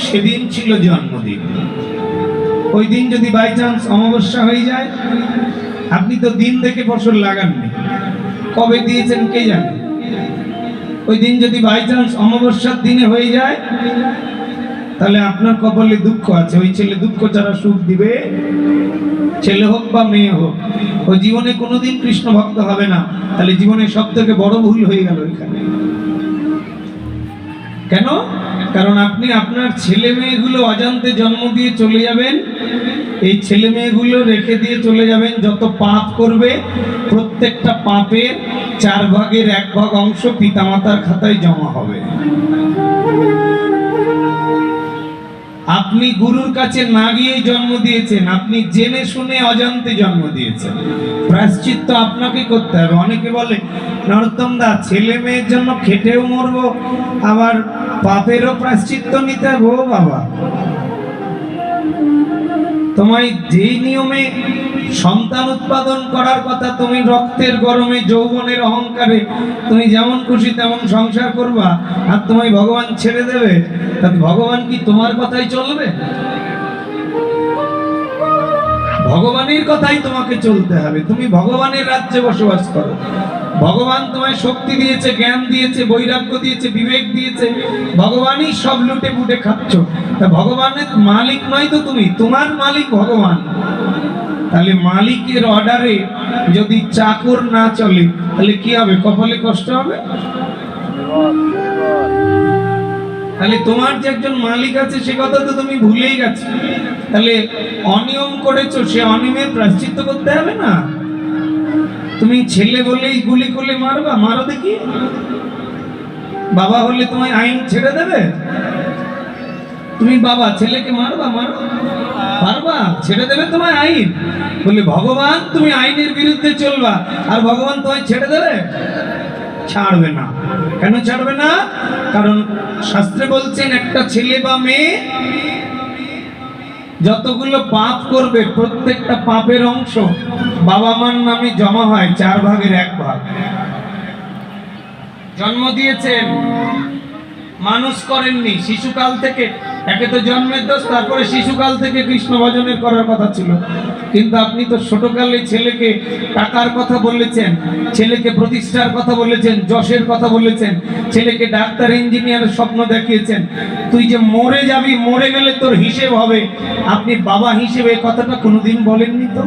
সেদিন ছিল জন্মদিন। ওই দিন যদি বাই চান্স অমাবস্যা হয়ে যায়, আপনি তো দিন দেখে ফসল লাগাননি, কবে দিয়েছেন কে জানে। ওই দিন যদি বাই চান্স অমাবস্যার দিনে হয়ে যায়, তাহলে আপনার কপালে দুঃখ আছে। ওই ছেলে দুঃখ ছাড়া সুখ দিবে, ছেলে হোক বা মেয়ে হোক। ও জীবনে কোনোদিন কৃষ্ণ ভক্ত হবে না, তাহলে জীবনে সব থেকে বড় ভুল হয়ে গেল এখানে। কেন? কারণ আপনি আপনার ছেলে মেয়েগুলো অজান্তে জন্ম দিয়ে চলে যাবেন। এই ছেলে মেয়েগুলো রেখে দিয়ে চলে যাবেন, যত পাপ করবে প্রত্যেকটা পাপের 4 ভাগের 1 ভাগ অংশ পিতামাতার খাতায় জমা হবে। আপনি গুরুর কাছে না গিয়ে জন্ম দিয়েছেন, আপনি জেনে শুনে অজান্তে জন্ম দিয়েছেন। প্রায়শ্চিত্ত আপনাকে করতে হবে। অনেকে বলে, নরোত্তম দা, ছেলে মেয়ের জন্য খেটেও মরবো, আবার পাপেরও প্রায়শ্চিত্ত নিতে হবে। ও বাবা, তোমায় যেই নিয়মে সন্তান উৎপাদন করার কথা, তুমি রক্তের গরমে যৌবনের অহংকারে তুমি যেমন খুশি তেমন সংসার করবা, আর তোমায় ভগবান ছেড়ে দেবে, তাতে ভগবান কি তোমার কথাই চলবে? ভগবানের কথাই তোমাকে চলতে হবে। তুমি ভগবানের রাজ্যে বসবাস করো। ভগবান তোমায় শক্তি দিয়েছে, জ্ঞান দিয়েছে, বৈরাগ্য দিয়েছে, বিবেক দিয়েছে। ভগবানই সব লুটে পুটে খাচ্ছ। তা ভগবানের মালিক নয় তো তুমি, তোমার মালিক ভগবান। তাহলে মালিকের অর্ডারে যদি চাকর না চলে, তাহলে কি হবে? কপালে কষ্ট হবে। তাহলে তোমার যে একজন মালিক আছে সে কথা তো তুমি ভুলেই গেছো। তাহলে অনিয়ম করেছো, সে অনিয়মের প্রায়শ্চিত্ত করতে হবে না? তুমি ছেলে বলেই গুলি করলে মারবা? মারো দেখি। বাবা হলে তোমায় আইন ছেড়ে দেবে? তুমি বাবা, ছেলেকে মারবা? মারো, পারবা? ছেড়ে দেবে তোমায় আইন? বলে ভগবান তুমি আইনের বিরুদ্ধে চলবা, আর ভগবান তোমায় ছেড়ে দেবে? ছাড়বে না। কেন ছাড়বে না? কারণ শাস্ত্রে বলছেন, একটা ছেলে বা মেয়ে যতগুলো পাপ করবে প্রত্যেকটা পাপের অংশ বাবা মার নামে জমা হয় 4 ভাগের 1 ভাগ। জন্ম দিয়েছেন, মানুষ করেননি, শিশুকাল থেকে, একে তো জন্মের দোষ, তারপরে শিশুকাল থেকে কৃষ্ণ ভজনের করার কথা ছিল। কিন্তু আপনি তো ছোটকালে ছেলেকে টাকার কথা বলেছেন, ছেলেকে প্রতিষ্ঠার কথা বলেছেন, যশের কথা বলেছেন, ছেলেকে ডাক্তার ইঞ্জিনিয়ারের স্বপ্ন দেখিয়েছেন। তুই যে মরে যাবি, মরে গেলে তোর হিসেব হবে, আপনি বাবা হিসেবে কথাটা কোনোদিন বলেননি তো?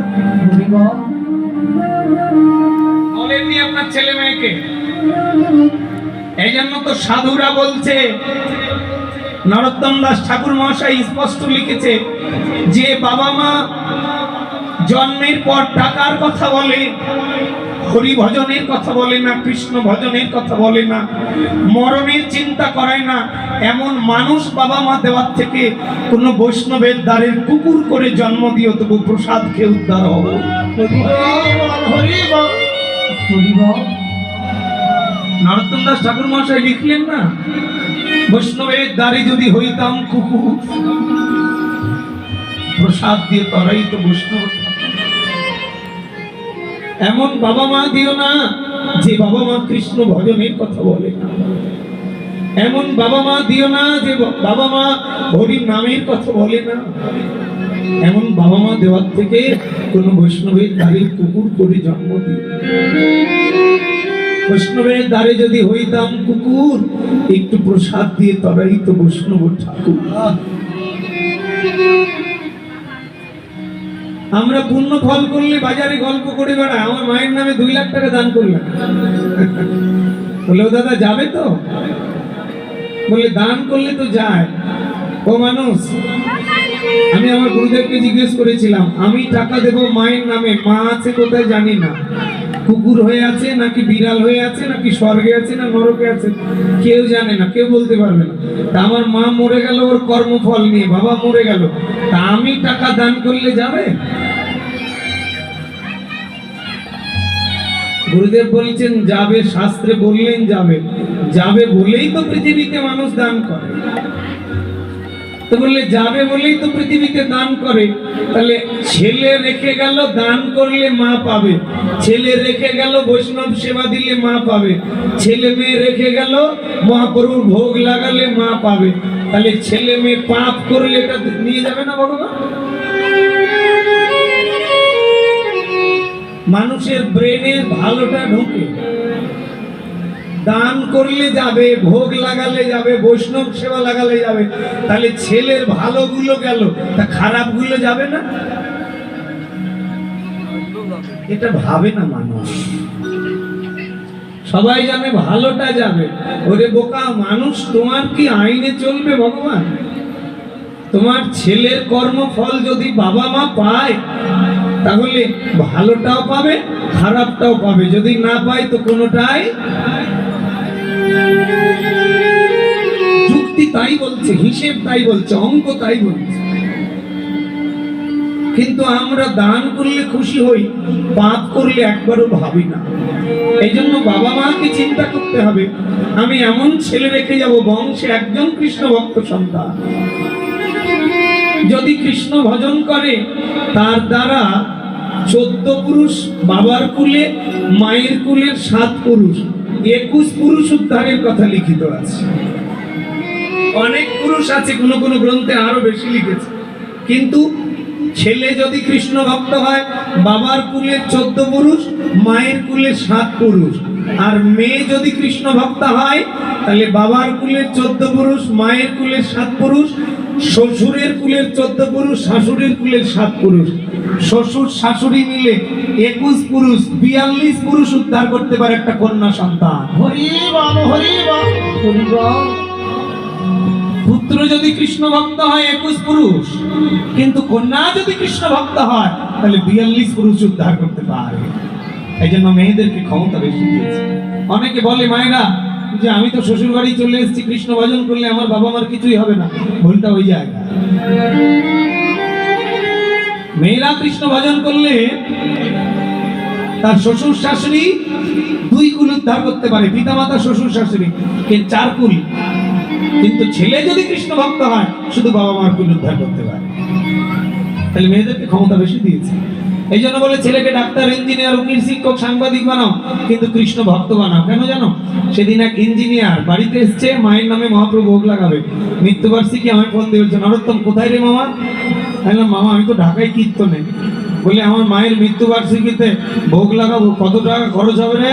বলেননি আপনার ছেলে মেয়েকে। এই জন্য তো সাধুরা বলছে, নরোত্তম দাস ঠাকুর মহাশয় স্পষ্ট লিখেছে, যে বাবা মা জন্মের পর টাকার কথা বলে, হরি ভজনের কথা বলে না, কৃষ্ণ ভজনের কথা বলে না, মরণের চিন্তা করায় না, এমন মানুষ বাবা মা দেওয়ার থেকে কোনো বৈষ্ণবের দ্বারের কুকুর করে জন্ম দিও, তবু প্রসাদ খেয়ে উদ্ধার হবো। নরোত্তম দাস ঠাকুর মহাশয় লিখলেন না, বৈষ্ণবের দ্বারে যদি হইতাম কুকুর, প্রসাদ দিয়ে তরাই তো বৈষ্ণব। এমন বাবা মা দিও না যে বাবা মা কৃষ্ণ ভজনের কথা বলে না। এমন বাবা মা দিও না যে বাবা মা হরির নামের কথা বলে না। এমন বাবা মা দেওয়ার থেকে কোন বৈষ্ণবের দ্বারে কুকুর করে জন্ম দিও। বৈষ্ণবের দ্বারে যদি হইতাম কুকুর, একটু প্রসাদ দিয়ে তরাই তো বৈষ্ণব ঠাকুর। আমরা পুণ্য ফল করলে বাজারে গল্প করে বেড়াই, আমার মায়ের নামে 2 লাখ টাকা দান করলাম। বলে, দাদা যাবে তো? বলে, দান করলে তো যায়। ও মানুষ, আমি আমার গুরুদেবকে জিজ্ঞেস করেছিলাম, আমি টাকা দেব মায়ের নামে, মা আছে কোথায় জানি না, কুকুর হয়ে আছে নাকি বিড়াল হয়ে আছে নাকি স্বর্গে আছে না নরকে আছে, কেউ জানে না, কেউ বলতে পারবে না। তা আমার মা মরে গেল ওর কর্মফল নিয়ে, বাবা মরে গেল, তা আমি টাকা দান করলে যাবে? গুরুদেব বলছেন যাবে, শাস্ত্রে বললেন যাবে। যাবে বলেই তো পৃথিবীতে মানুষ দান করে। তো বললে যাবে বলেই তো পৃথিবীতে দান করে, তাহলে ছেলে রেখে গেল, দান করলে মা পাবে। ছেলে রেখে গেল, বৈষ্ণব সেবা দিলে মা পাবে। ছেলে মেয়ে রেখে গেল, মহাপ্রভুর ভোগ লাগালে মা পাবে। তাহলে ছেলে মেয়ে পাপ করলে এটা নিয়ে যাবে না ভগবান? মানুষের ব্রেনে ভালোটা ঢোকে, দান করলে যাবে, ভোগ লাগালে যাবে, বৈষ্ণব সেবা লাগালে যাবে, তাহলে ছেলের ভালোগুলো গেল, তা খারাপগুলো যাবে না? এটা ভাবে না মানুষ। সবাই জানে ভালোটা যাবে। ওরে বোকা মানুষ, তোমার কি আইনে চলবে ভগবান? তোমার ছেলের কর্মফল যদি বাবা মা পায় তাহলে ভালোটাও পাবে, খারাপটাও পাবে। যদি না পায় তো কোনোটাই। যুক্তি তাই বলছে, হিসেব তাই বলছে, অঙ্ক তাই বলছে। কিন্তু আমরা দান করলে খুশি হই, পাপ করলে একবারও ভাবি না। এই জন্য বাবা মাকে চিন্তা করতে হবে, আমি এমন ছেলে রেখে যাব বংশে একজন কৃষ্ণ ভক্ত সন্তান। যদি কৃষ্ণ ভজন করে তার দ্বারা 14 পুরুষ বাবার কুলে, মায়ের কুলের 7 পুরুষ, 21 পুরুষ উদ্ধারের কথা লিখিত আছে। অনেক পুরুষ আছে, কোনো কোনো গ্রন্থে আরো বেশি লিখেছে। কিন্তু ছেলে যদি কৃষ্ণ ভক্ত হয়, বাবার কুলের 14 পুরুষ, মায়ের কুলের 7 পুরুষ। আর মেয়ে যদি কৃষ্ণ ভক্ত হয় তাহলে বাবার কুলের 14 পুরুষ, মায়ের কুলের 7 পুরুষ, শ্বশুরের কুলের 14 পুরুষ, শাশুড়ির কুলের 7 পুরুষ। শ্বশুর শাশুড়ি মিলে 21 পুরুষ, 42 পুরুষ উদ্ধার করতে পারে একটা কন্যা সন্তান। হরি বল, হরি বল, হরি বল। পুত্র যদি কৃষ্ণ ভক্ত হয় 21 পুরুষ, কিন্তু কন্যা যদি কৃষ্ণ ভক্ত হয় তাহলে 42 পুরুষ উদ্ধার করতে পারে। এই জন্য মেয়েদেরকে ক্ষমতা বেশি দিয়েছে। অনেকে বলে মায়েরা যে আমি তো শ্বশুর বাড়ি চলে এসেছি, কৃষ্ণ ভজন করলে আমার বাবা মার কিছুই হবে না। ভুলটা ওই জায়গা। মেয়েরা কৃষ্ণ ভজন করলে তার শ্বশুর শাশুড়ি 2 কুল উদ্ধার করতে পারে, পিতামাতা শ্বশুর শাশুড়ি 4 কুল। কিন্তু ছেলে যদি কৃষ্ণ ভক্ত হয় শুধু বাবা মার কুল উদ্ধার করতে পারে। তাহলে মেয়েদেরকে ক্ষমতা বেশি দিয়েছে। এই জন্য বলে ছেলেকে ডাক্তার, ইঞ্জিনিয়ার, উকিল, শিক্ষক, সাংবাদিক বানাও, কিন্তু কৃষ্ণ ভক্ত বানাও। কেন জানো? সেদিন এক ইঞ্জিনিয়ার বাড়িতে এসছে, মায়ের নামে মহাপ্রভু ভোগ লাগাবে। মৃত্যুবার্ষিকী আমি ফোন দিয়ে বলছে, নরোত্তম কোথায় রে মামা? বললাম মামা আমি তো ঢাকায় কীর্তনে। বলে আমার মায়ের মৃত্যুবার্ষিকীতে ভোগ লাগাবো, কত টাকা খরচ হবে রে?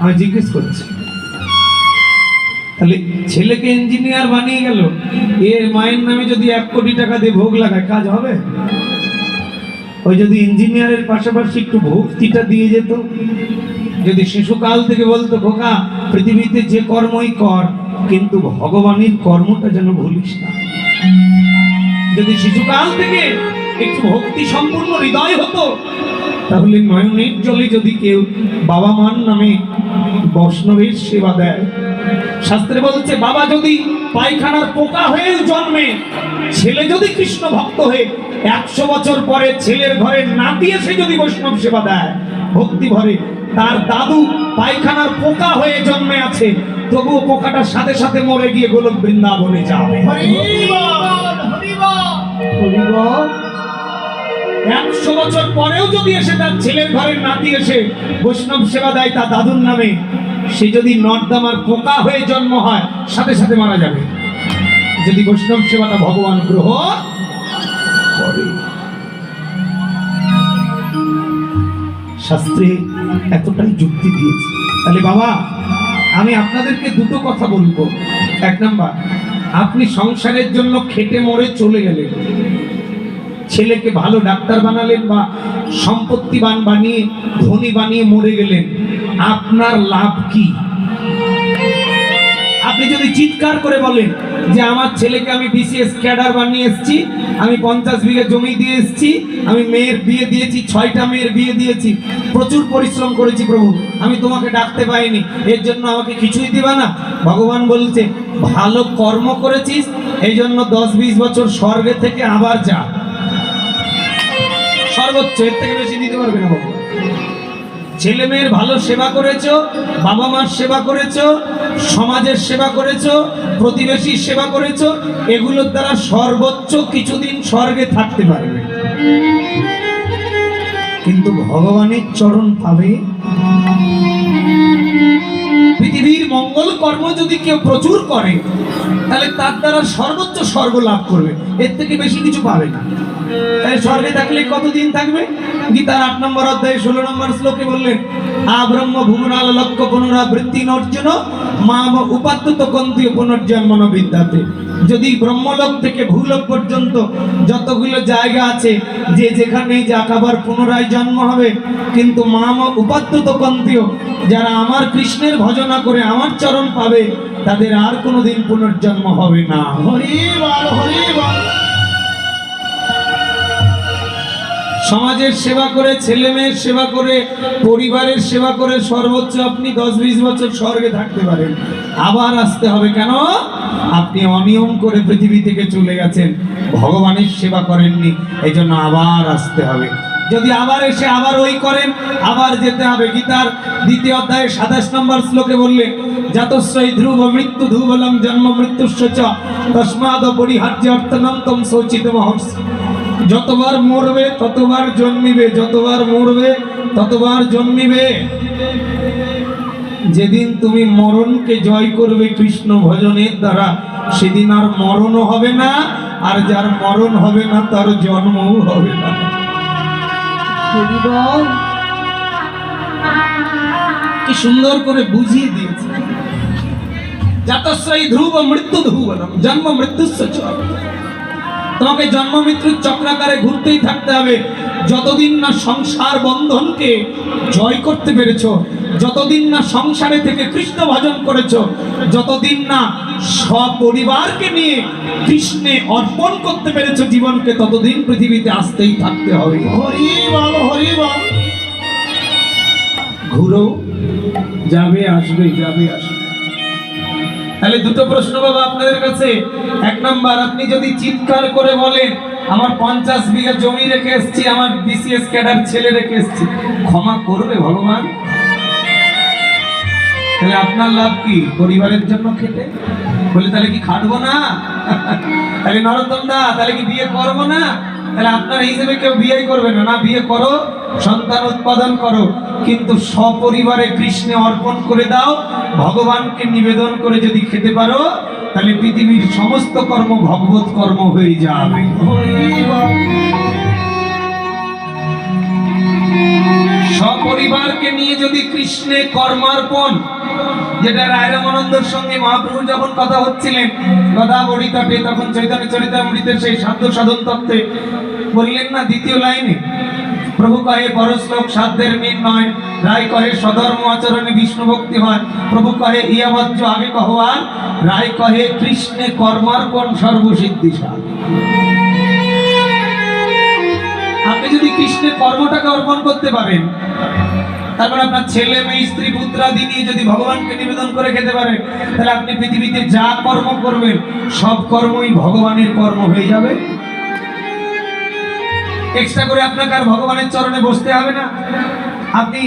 আমি জিজ্ঞেস করছি। তাহলে ছেলেকে ইঞ্জিনিয়ার বানিয়ে গেল, এর মায়ের নামে যদি 1 কোটি টাকা দিয়ে ভোগ লাগায় কাজ হবে? ওই যদি ইঞ্জিনিয়ারের পাশাপাশি একটু ভক্তিটা দিয়ে যেত, যদি শিশুকাল থেকে বলতো খোকা পৃথিবীতে যে কর্মই কর কিন্তু ভগবানের কর্মটা যেন ভুলিস না, যদি শিশুকাল থেকে একটু ভক্তি সম্পূর্ণ হৃদয় হতো, তাহলে নয়নের জলে যদি কেউ বাবা মার নামে বৈষ্ণবের সেবা দেয়, শাস্ত্রে বলছে বাবা যদি পায়খানার পোকা হয়ে জন্মে, ছেলে যদি কৃষ্ণ ভক্ত হয়ে 100 বছর পরে ছেলের ঘরে নাতি এসে যদি বৈষ্ণব সেবা দেয় ভক্তি ভরে, তার দাদু পায়খানার পোকা হয়ে জন্মে আছে, তবুও পোকাটার সাথে সাথে মরে গিয়ে গোলক বৃন্দাবনে যাবে। 100 বছর পরেও যদি এসে তার ছেলের ঘরের নাতি এসে বৈষ্ণব সেবা দেয় তার দাদুর নামে, সে যদি নর্দমার পোকা হয়ে জন্ম হয় সাথে সাথে মারা যাবে, যদি বৈষ্ণব সেবাটা ভগবান গ্রহণ করে। শাস্ত্রে এতটাই যুক্তি দিয়েছে। তাহলে বাবা আমি আপনাদেরকে 2টো কথা বলবো। 1 নাম্বার, আপনি সংসারের জন্য খেটে মরে চলে গেলেন, ছেলেকে ভালো ডাক্তার বানালেন বা সম্পত্তিবান বানিয়ে ধনী বানিয়ে মরে গেলেন, আপনার লাভ কি? আপনি যদি চিৎকার করে বলেন যে আমার ছেলেকে আমি বিসিএস ক্যাডার বানিয়ে এসেছি, আমি 50 বিঘা জমি দিয়ে এসেছি, আমি মেয়ের বিয়ে দিয়েছি, 6টা মেয়ের বিয়ে দিয়েছি, প্রচুর পরিশ্রম করেছি প্রভু, আমি তোমাকে ডাকতে পাইনি, এর জন্য আমাকে কিছুই দিবা না? ভগবান বলছে ভালো কর্ম করেছিস এই জন্য 10-20 বছর স্বর্গে থেকে আবার যা, সর্বোচ্চ, এর থেকে বেশি দিতে পারবে না ভগবান। ছেলে মেয়ের ভালো সেবা করেছো, বাবা মার সেবা করেছো, সমাজের সেবা করেছো, প্রতিবেশীর সেবা করেছো, এগুলোর দ্বারা সর্বোচ্চ কিছুদিন স্বর্গে থাকতে পারবে, কিন্তু ভগবানের চরণ পাবে। পৃথিবীর মঙ্গল কর্ম যদি কেউ প্রচুর করে তাহলে তার দ্বারা সর্বোচ্চ স্বর্গ লাভ করবে, এর থেকে বেশি কিছু পাবে না। তাই স্বর্গে থাকলে কতদিন থাকবে? গীতার 8 নম্বর অধ্যায়ে 16 নম্বর শ্লোকে বললেন, আব্রহ্ম ভুবনাল লক্ষ্য পুনরাবৃত্তি নর্জন মাম উপাত্তত কন্তীয় পুনর্জন্মন বিদ্যাতে। যদি ব্রহ্মলোক থেকে ভূলোক পর্যন্ত যতগুলো জায়গা আছে, যে যেখানে যাক আবার পুনরায় জন্ম হবে, কিন্তু মাম উপাত্তত কন্তীয়, যারা আমার কৃষ্ণের ভজনা করে আমার চরণ পাবে তাদের আর কোনোদিন পুনর্জন্ম হবে না। হরি বল, হরি বল। সমাজের সেবা করে, ছেলে মেয়ের সেবা করে, পরিবারের সেবা করে সর্বোচ্চ আপনি 10-20 বছর স্বর্গে থাকতে পারেন, আবার আসতে হবে। কেন? আপনি অনিয়ম করে পৃথিবী থেকে চলে গেছেন, ভগবানের সেবা করেননি, এই জন্য আবার আসতে হবে। যদি আবার এসে আবার ওই করেন, আবার যেতে হবে। গীতার 2য় অধ্যায়ে 27 নম্বর শ্লোকে বললে, জাতশ্রী ধ্রুব মৃত্যু ধ্রুবলং জন্ম মৃত্যুশ্চ তস্মাদ পরিহার্য অর্থনম তম শোচিত মহর্ষি। যতবার মরবে ততবার জন্মিবে, যতবার মরবে ততবার জন্মিবে। যেদিন তুমি মরণকে জয় করবে কৃষ্ণ ভজনের দ্বারা, সেদিন আর মরণও হবে না, আর যার মরণ হবে না তার জন্মও হবে না। কি সুন্দর করে বুঝিয়ে দিয়েছে। জাতশ্রী ধ্রুব মৃত্যু ধ্রুবলং জন্ম মৃত্যুশ্চ। তোমাকে জন্ম মৃত্যুর চক্রাকারে ঘুরতেই থাকতে হবে। যতদিন না সংসার বন্ধনকে জয় করতে পেরেছো, যতদিন না সংসারে থেকে কৃষ্ণ ভজন করেছো, যতদিন না সপরিবারকে নিয়ে কৃষ্ণে অর্পণ করতে পেরেছো জীবনকে, ততদিন পৃথিবীতে আসতেই থাকতে হবে। হরি বল, হরি বল। ঘুরো, যাবে আসবে, যাবে আসবে। তাহলে দুটো প্রশ্ন বাবা আপনাদের কাছে। 1 নাম্বার, আপনি যদি চিৎকার করে বলেন আমার 50 বিঘা জমি রেখে এসেছি, আমার বিসিএস ক্যাডার ছেলে রেখে এসেছি, ক্ষমা করবে ভগবান? তাহলে আপনার লাভ কি? পরিবারের জন্য খেটে। বলে তাহলে কি খাটবো না? তাহলে নরোত্তম দা, তাহলে কি বিয়ে করবো না? তাহলে আপনার হিসেবে কেউ বিয়ে করবে না। না, বিয়ে করো, সন্তান উৎপাদন করো, কিন্তু সপরিবারে কৃষ্ণে অর্পণ করে দাও। ভগবানকে নিবেদন করে যদি খেতে পারো, তাহলে পৃথিবীর সমস্ত কর্ম ভগবত কর্ম হয়ে যাবে। সপরিবারকে নিয়ে যদি কৃষ্ণে কর্মার্পণ, যেটা রায়রামানন্দর সঙ্গে মহাপ্রভু যখন কথা হচ্ছিলেন গদাবরী তটে, তখন চৈতন্য চরিতামৃতের সেই সাধ্য সাধন তত্ত্বে বললেন না 2য় লাইনে, প্রভু কহে পরশ্লোক সাধ্যের মিন নয়, রায় কহে স্বধর্ম আচরণে বিষ্ণু ভক্তি হয়। প্রভু কহে ইয়াবজ্জ আগে কহবার, রায় কহে কৃষ্ণে কর্মার্পণ সর্বসিদ্ধি সাধ। আপনি যদি কৃষ্ণের কর্মটাকে অর্পণ করতে পারেন, তারপর আপনার ছেলে মেয়ে স্ত্রী পুত্রাদি নিয়ে যদি ভগবানকে নিবেদন করে খেতে পারেন, তাহলে আপনি পৃথিবীতে যা কর্ম করবেন সব কর্মই ভগবানের কর্ম হয়ে যাবে। এক্সট্রা করে আপনাকে আর ভগবানের চরণে বসতে হবে না। আপনি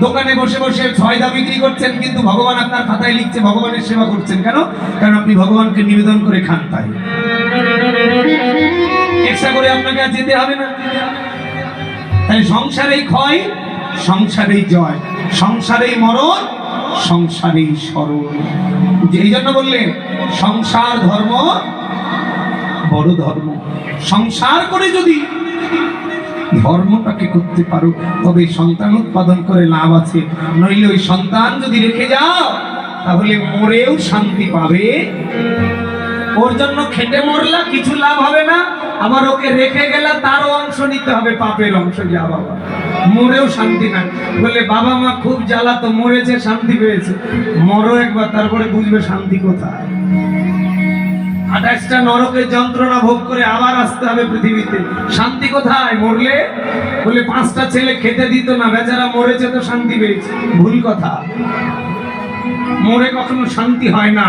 দোকানে বসে বসে সয়দা বিক্রি করছেন, কিন্তু ভগবান আপনার খাতায় লিখছে ভগবানের সেবা করছেন। কেন? কারণ আপনি ভগবানকে নিবেদন করে খান, তাই। এক্সট্রা করে আপনাকে আর যেতে হবে না। তাই সংসারেই ক্ষয়, সংসারেই জয়, সংসারেই মরণ, সংসারেই স্মরণ। এই জন্য বললেন সংসার ধর্ম বড় ধর্ম। সংসার করে যদি ধর্মটাকে করতে পারো, তবে সন্তান উৎপাদন করে লাভ আছে। নইলে ওই সন্তান যদি রেখে যাও, তাহলে মরেও শান্তি পাবে। ওর জন্য খেটে মরলা, কিছু লাভ হবে না। আবার ওকে রেখে গেলা, তারও অংশ নিতে হবে, পাপের অংশ। যা বাবা, মরেও শান্তি না। বলে বাবা মা খুব জ্বালা, তো মরেছে শান্তি পেয়েছে। মরো একবার, তারপরে বুঝবে শান্তি কোথায়। 28টা নরকের যন্ত্রণা ভোগ করে আবার আসতে হবে পৃথিবীতে। শান্তি কোথায়? মরলে বলে 5টা ছেলে খেতে দিত না, বেচারা মরেছে তো শান্তি পেয়েছে। ভুল কথা। মরে কখনো শান্তি হয় না,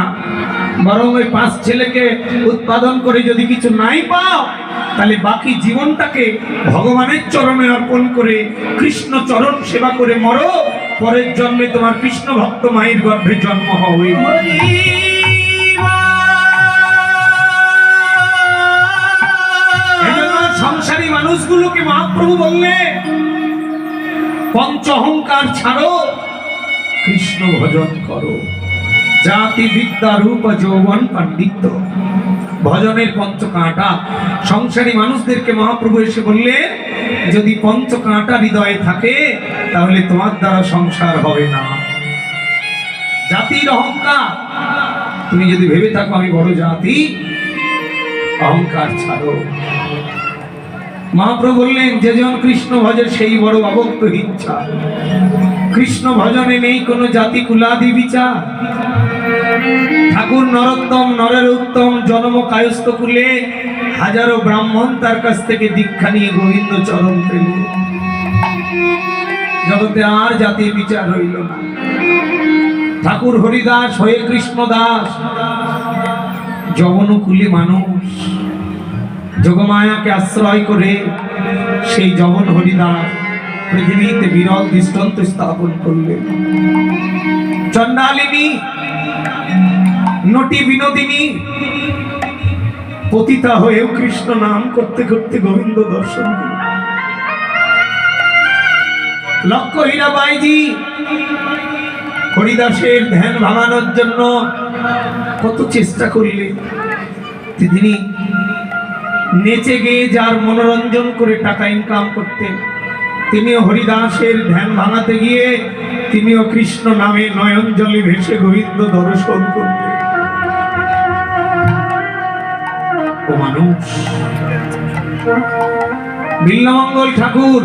বরং ওই 5 ছেলেকে উৎপাদন করে যদি কিছু নাই পাও, তাহলে বাকি জীবনটাকে ভগবানের চরণে অর্পণ করে কৃষ্ণ চরণ সেবা করে মরো। পরের জন্মে তোমার কৃষ্ণ ভক্ত মায়ের গর্ভে জন্ম হবে। সংসারী মানুষগুলোকে মহাপ্রভু বললে পঞ্চ অহংকার ছাড়ো, কৃষ্ণ ভজন করো। জাতি বিদ্যা রূপ যৌবন পাণ্ডিত্য, ভজনের পঞ্চকাঁটা। সংসারী মানুষদেরকে মহাপ্রভু এসে বললে, যদি পঞ্চকাঁটা হৃদয়ে থাকে তাহলে তোমার দ্বারা সংসার হবে না। জাতির অহংকার, তুমি যদি ভেবে থাকো আমি বড় জাতি, অহংকার ছাড়ো। মহাপ্রভু বললেন, যে জন কৃষ্ণ ভজে সেই বড় অভক্ত ইচ্ছা। কৃষ্ণ ভজনে নেই কোনো জাতি কুলাদি বিচার। ঠাকুর নরোত্তম, নরের উত্তম, জন্ম কায়স্থ কুলে, হাজারো ব্রাহ্মণ তার কাছ থেকে দীক্ষা নিয়ে গোবিন্দ চরণ পেল। জগতে আর জাতির বিচার হইল না। ঠাকুর হরিদাস হয়ে কৃষ্ণদাস, যবনকুলে মানুষ, যোগমায়াকে আশ্রয় করে সেই যবন হরিদাস পৃথিবীতে বিরল দৃষ্টান্ত স্থাপন করলেন। চণ্ডালিনী, নটি বিনোদিনী, পতিতা হয়েও কৃষ্ণ নাম করতে করতে গোবিন্দ দর্শন দিল। লক্ষ্য হীরাবাইজি হরিদাসের ধ্যান ভাঙানোর জন্য কত চেষ্টা করলেন। তিনি নেচে গিয়ে যার মনোরঞ্জন করে টাকা ইনকাম করতেন, তিনিও হরিদাসের ধ্যান ভাঙাতে গিয়ে তিনিও কৃষ্ণ নামে নয়ন জলে ভেসে গোবিন্দ দর্শন করতেন। ও মানুষ, বিল্লমঙ্গল ঠাকুর,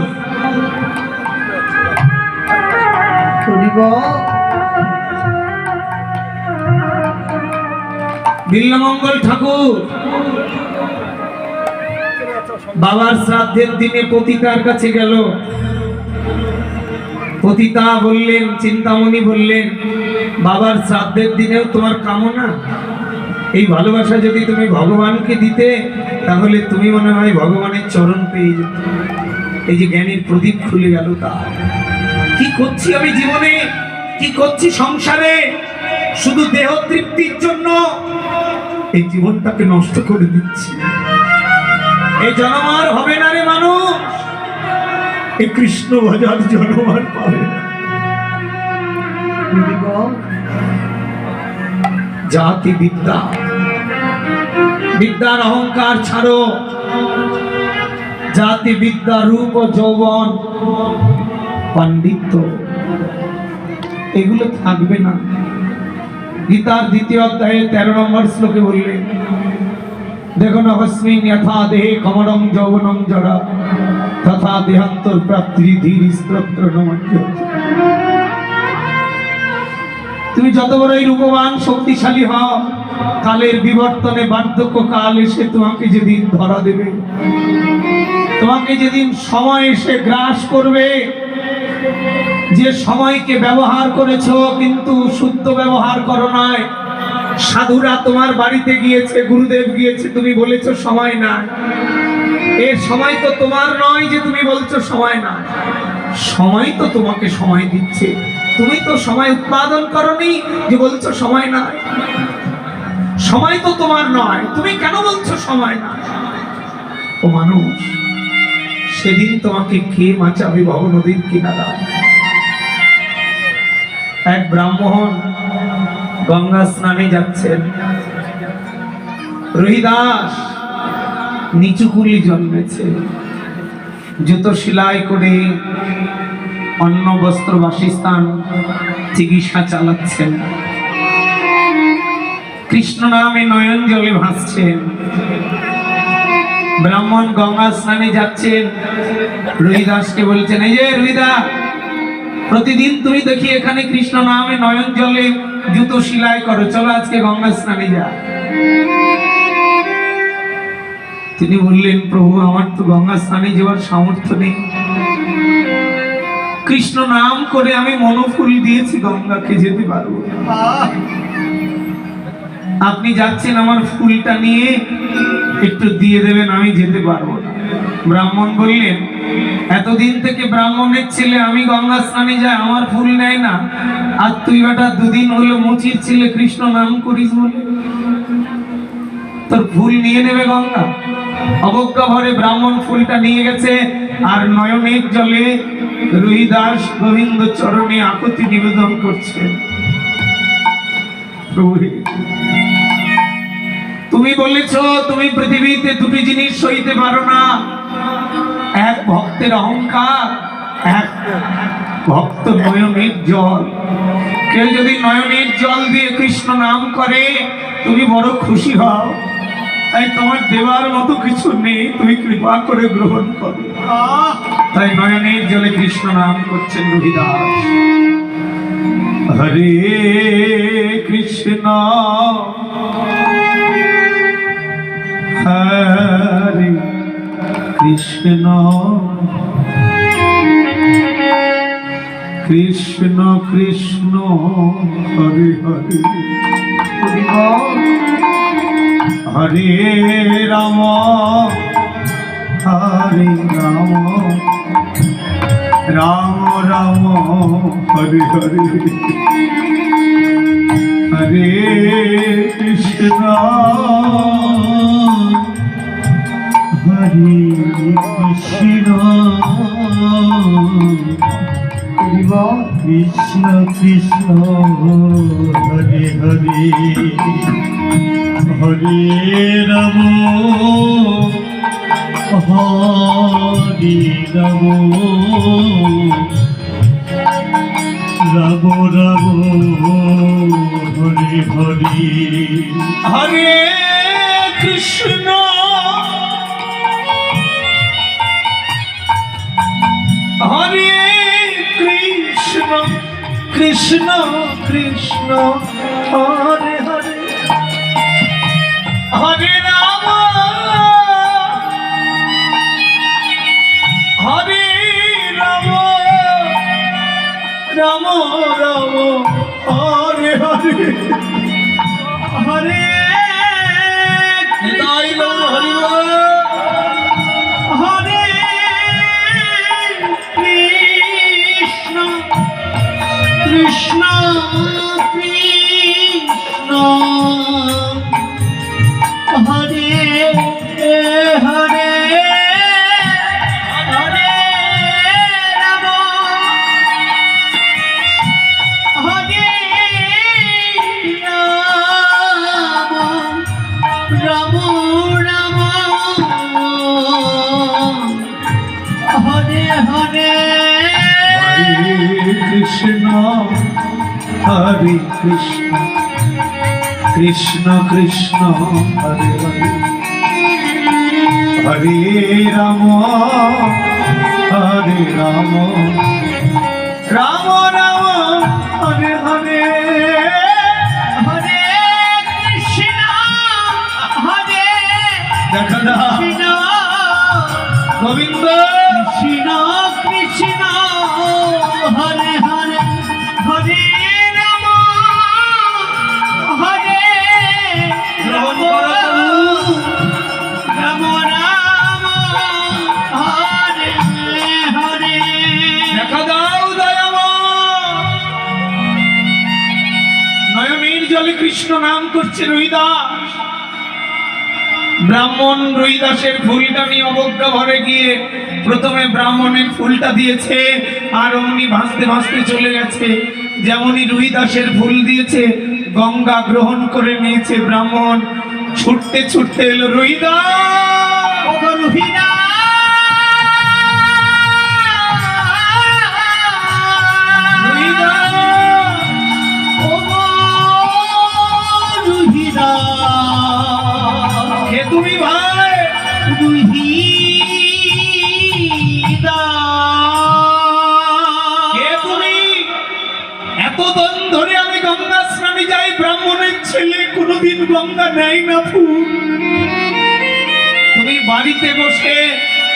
বিল্লমঙ্গল ঠাকুর বাবার শ্রাদ্ধের দিনে পতিতার কাছে গেল। পতিতা বললেন, চিন্তামণি বললেন, বাবার শ্রাদ্ধের দিনেও তোমার কামনা, এই ভালোবাসা যদি তুমি ভগবানকে দিতে তাহলে তুমি মনে হয় ভগবানের চরণ পেয়ে যেতে। এই যে জ্ঞানীর প্রদীপ খুলে গেল। তা কি করছি আমি জীবনে, কি করছি সংসারে, শুধু দেহ তৃপ্তির জন্য এই জীবনটাকে নষ্ট করে দিচ্ছি। এই জন্ম আর হবে না রে মানুষ, এই কৃষ্ণ ভজার জন্ম আর পাবে না। জাতি বিদ্যা, বিদ্যার অহংকার ছাড়ো। জাতি বিদ্যা রূপ যৌবন পাণ্ডিত্য, এগুলো থাকবে না। গীতার 2য় অধ্যায়ে 13 নম্বর শ্লোকে বললেন, দেখো না, হস্মিন যথা দেহে কমলং যৌবনং জরা তথা দেহান্তর প্রাপ্তি ধীর স্তোত্র নমঃ। তুমি যত বড়ই রূপবান শক্তিশালী হও, কালের বিবর্তনে বার্ধক্য কাল এসে তোমাকে যেদিন ধরা দেবে, তোমাকে যেদিন সময় এসে গ্রাস করবে, যে সময়কে ব্যবহার করেছো কিন্তু শুদ্ধ ব্যবহার করো নাই। সাধুরা তোমার বাড়িতে গিয়েছে, গুরুদেব গিয়েছে, তুমি বলেছো সময় না। এর সময় তো তোমার নয় যে তুমি বলছো সময় না, সময় তো তোমাকে সময় দিচ্ছে। তুমি তো সময় উৎপাদন করনি যে বলছো সময় না। সময় তো তোমার নয়, তুমি কেন বলছো সময় না? ও মানুষ, সেদিন তোমাকে কে বাঁচাবে ভব নদীর কিনারা? এক ব্রাহ্মণ গঙ্গা স্নানে যাচ্ছেন। রহিদাস নিচু কুলি জন্মেছে, জুতো সেলাই করে অন্ন বস্ত্র বাসস্থান চিকিৎসা চালাচ্ছেন। কৃষ্ণ নামে নয়ন জলে ভাসছেন। ব্রাহ্মণ গঙ্গা স্নানে যাচ্ছেন, রহিদাসকে বলছেন, এই যে রহিদাস, প্রতিদিন তুমি দেখি এখানে কৃষ্ণ নামে নয়ন জলে জুতো সেলাই করো, চলো আজকে গঙ্গা স্নানে যা। তিনি বললেন, প্রভু আমার তো গঙ্গা স্নানে যাওয়ার সামর্থ্য নেই। কৃষ্ণ নাম করে আমি মনোফুল দিয়েছি, গঙ্গাকে যেতে পারবো। আপনি যাচ্ছেন, আমার ফুলটা নিয়ে একটু দিয়ে দেবেন, আমি যেতে পারবো না। ব্রাহ্মণ বললেন, এতদিন থেকে ব্রাহ্মণের ছেলে, আমি গঙ্গা স্নানে যাই, আমার ফুল নেয় না, আর তুই বেটা 2 দিন হলো মুচির ছেলে কৃষ্ণ নাম করিস বলে তোর ফুল নিয়ে নেবে গঙ্গা? অবজ্ঞা ভরে ব্রাহ্মণ ফুলটা নিয়ে গেছে, আর নয়নের জলে রহিদাস গোবিন্দ চরণে আকুতি নিবেদন করছেন। প্রভু হে, তুমি বলেছ তুমি পৃথিবীতে দুটি জিনিস সইতে পারো না, এক ভক্তের অহংকার, এক ভক্ত নয়নের জল। কেউ যদি নয়নের জল দিয়ে কৃষ্ণ নাম করে তুমি বড় খুশি হও, তাই তোমার দেওয়ার মতো কিছু নেই, তুমি কৃপা করে গ্রহণ করো। তাই নয়নের জলে কৃষ্ণ নাম করছেন রবিদাস। হরে কৃষ্ণ হরে কৃষ্ণ কৃষ্ণ কৃষ্ণ হরে হরে হরে রাম হরে রাম রাম রাম হরে হরে হরে কৃষ্ণ হরে কৃষ্ণ কৃষ্ণ কৃষ্ণ হরে হরে হরে রাম হরে রাম রাম রাম হরে হরে হরে কৃষ্ণ হরে কৃষ্ণ কৃষ্ণ কৃষ্ণ হরে হরে হরে রাম হরে রাম রাম রাম হরে হরে হরে নিতাই গৌর হরি বল। হরে কৃষ্ণ কৃষ্ণ কৃষ্ণ হরে হরে হরে রাম হরে রাম রাম রাম হরে হরে কৃষ্ণ হরে কৃষ্ণ কৃষ্ণ কৃষ্ণ হরে হরে হরে রাম হরে রাম রাম রাম হরে হরে হরে কৃষ্ণ হরে দেখা না গোবিন্দ কৃষ্ণ কৃষ্ণ হরে হরে হরে রাম হরে রাম রাম রাম হরে হরে দেখা দাও নয়নের জলে কৃষ্ণ নাম করছে রবিদাস। ব্রাহ্মণ রবিদাসের ফুলটা নিয়ে অবজ্ঞা ভরে গিয়ে প্রথমে ব্রাহ্মণের ফুলটা দিয়েছে আর অমনি ভাসতে ভাসতে চলে গেছে। যেমনই রবিদাসের ফুল দিয়েছে গঙ্গা গ্রহণ করে নিয়েছে। ব্রাহ্মণ ছুটতে ছুটতে এলো, রবিদাস তুমি ভাই কে তুমি? এতদিন ধরে আমি গঙ্গা স্নানে যাই, ব্রাহ্মণের ছেলে কোনোদিন গঙ্গা নেয় না ফুল। তুমি বাড়িতে বসে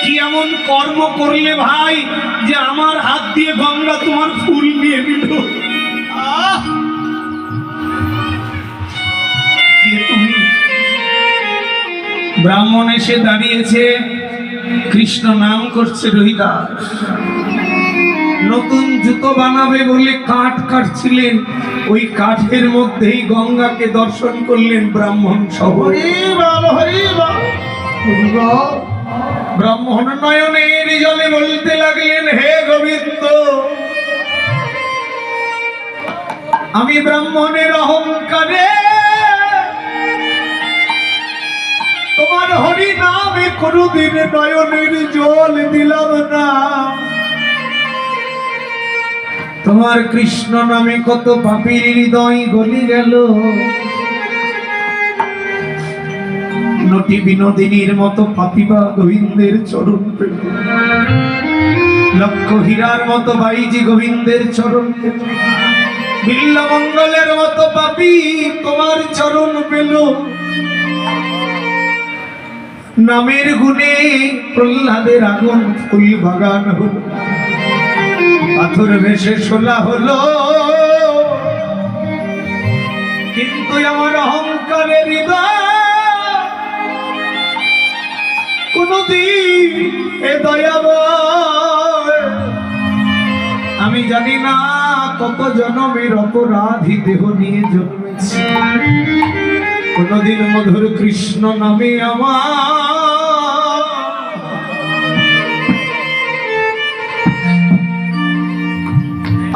কি এমন কর্ম করলে ভাই যে আমার হাত দিয়ে গঙ্গা তোমার ফুল নিয়ে নিল? কে তুমি? ব্রাহ্মণ এসে দাঁড়িয়েছে, কৃষ্ণ নাম করছে রবিদাস। নতুন জুতো বানাবে বলে কাঠ কাটছিলেন, ওই কাঠের মধ্যেই গঙ্গাকে দর্শন করলেন ব্রাহ্মণ সহ। ব্রাহ্মণ নয়নের জলে বলতে লাগলেন, হে গোবিন্দ আমি ব্রাহ্মণের অহংকারে তোমার হরি নামে কোনদিন নয়নের জল দিলাম না। তোমার কৃষ্ণ নামে কত পাপীর হৃদয় গলি গেল। নটি বিনোদিনীর মতো পাপিবা গোবিন্দের চরণ পেল, লক্ষ হীরার মতো বাইজি গোবিন্দের চরণ পেল, বিল্লমঙ্গলের মতো পাপী তোমার চরণ পেল। নামের গুণে প্রহ্লাদের আগুন ফুল বাগান হলো, পাথর ভেসে শোলা হলো, কিন্তু আমার অহংকারের হৃদয় কোনদিন এ দয়াময় আমি জানি না কত জন্মের অপরাধী দেহ নিয়ে জন্মেছি। কোনদিন মধুর কৃষ্ণ নামে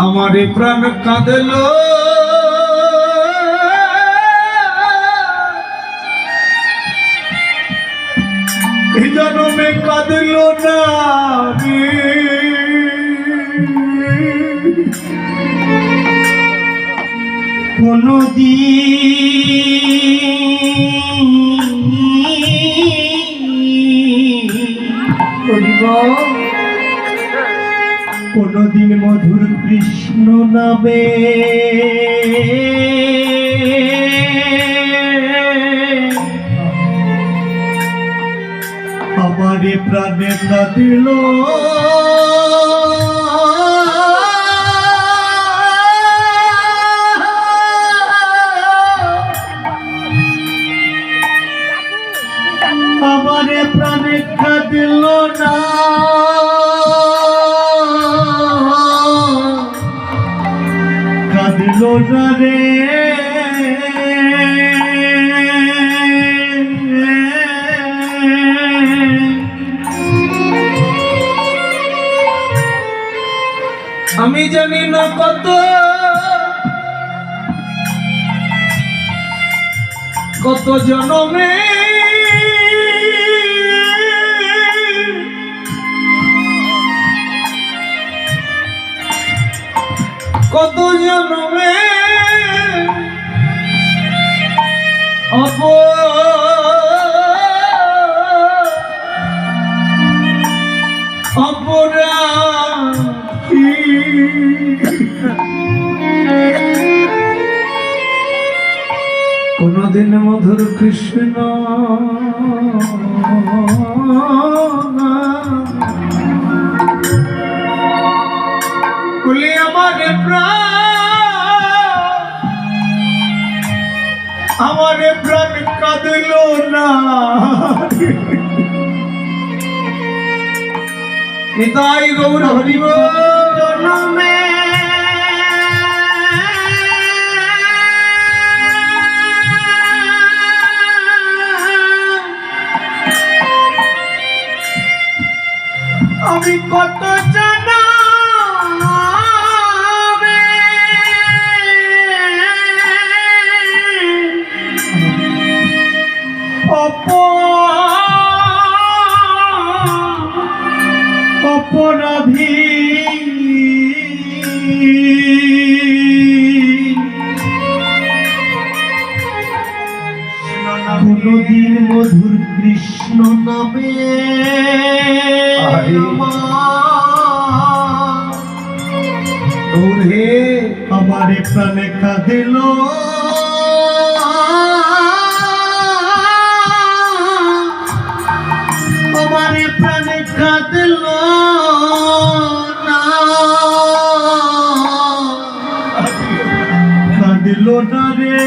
আমারে প্রাণ কাঁদল, এই জন্মে কাঁদল না কোনদিন মধুর কৃষ্ণ নামে আমারে প্রাণে কাঁদিল। আমারে প্রাণে কাঁদিল না, কাঁদিল না রে। আমি জানি না কত জনমে কত জনমে অপরাধী কোনদিন মধুর কৃষ্ণ বলে আমারে প্রাণ কাঁদল না। নিতাই গৌর হরিব জনমে আমি কত জানা অপরাধী কোনদিন মধুর কৃষ্ণ নামে হে আমারে প্রাণে কাঁদিল। আমারে প্রাণে কাঁদিল না, কাঁদিল না রে।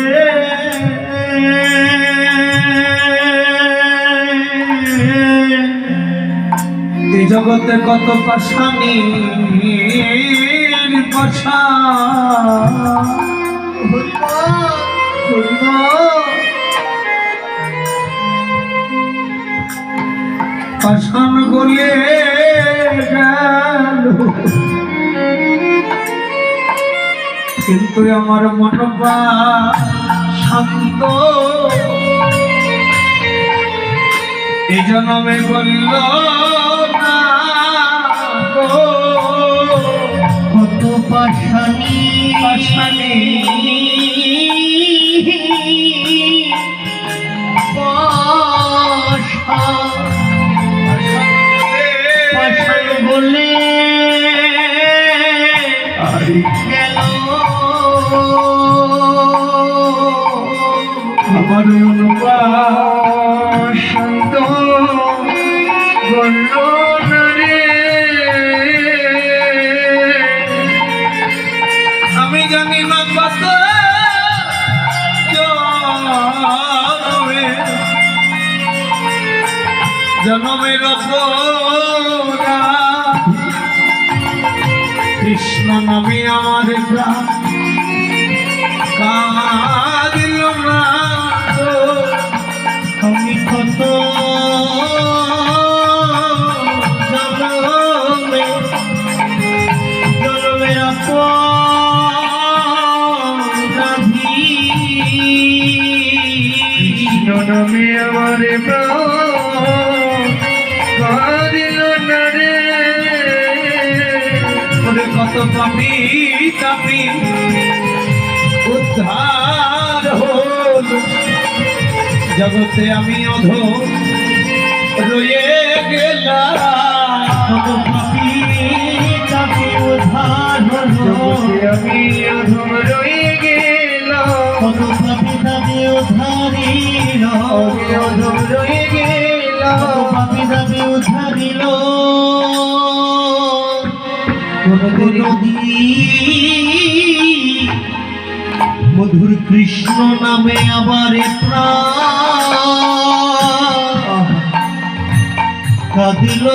এই জগতে কত পাশানি পাশা পাশান গলে গেল কিন্তু আমার মনটা শান্ত এই জন্মে বলল না গো, কত পাশানি পাশানি পাশান বলে গেল আমার মনটা শান্ত বলল না রে, আমি জানি না কত জনমের অপরাধ কৃষ্ণ নামে আমার প্রাণ কাঁদিল না গো। আমি কত জনমে জনমের অপরাধী কৃষ্ণ নামে আমার প্রাণ কাঁদিল না রে, ওরে কত পাপি তাপি উদ্ধার হল জগতে আমি অধ রয়ে গেলাম। কত পাপী তাপী উদ্ধার হলো, আমি অধম রয়ে গেলাম, কত পাপী তাপী উদ্ধারিল, অধম রয়ে কত গেলাম। পাপী তাপী উদ্ধারিল, মধুর কৃষ্ণ নামে আবার প্রাণ কাঁদিল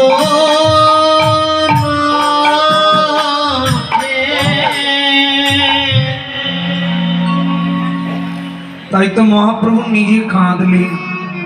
না রে। তাই তো মহাপ্রভু নিজে কাঁদলেন।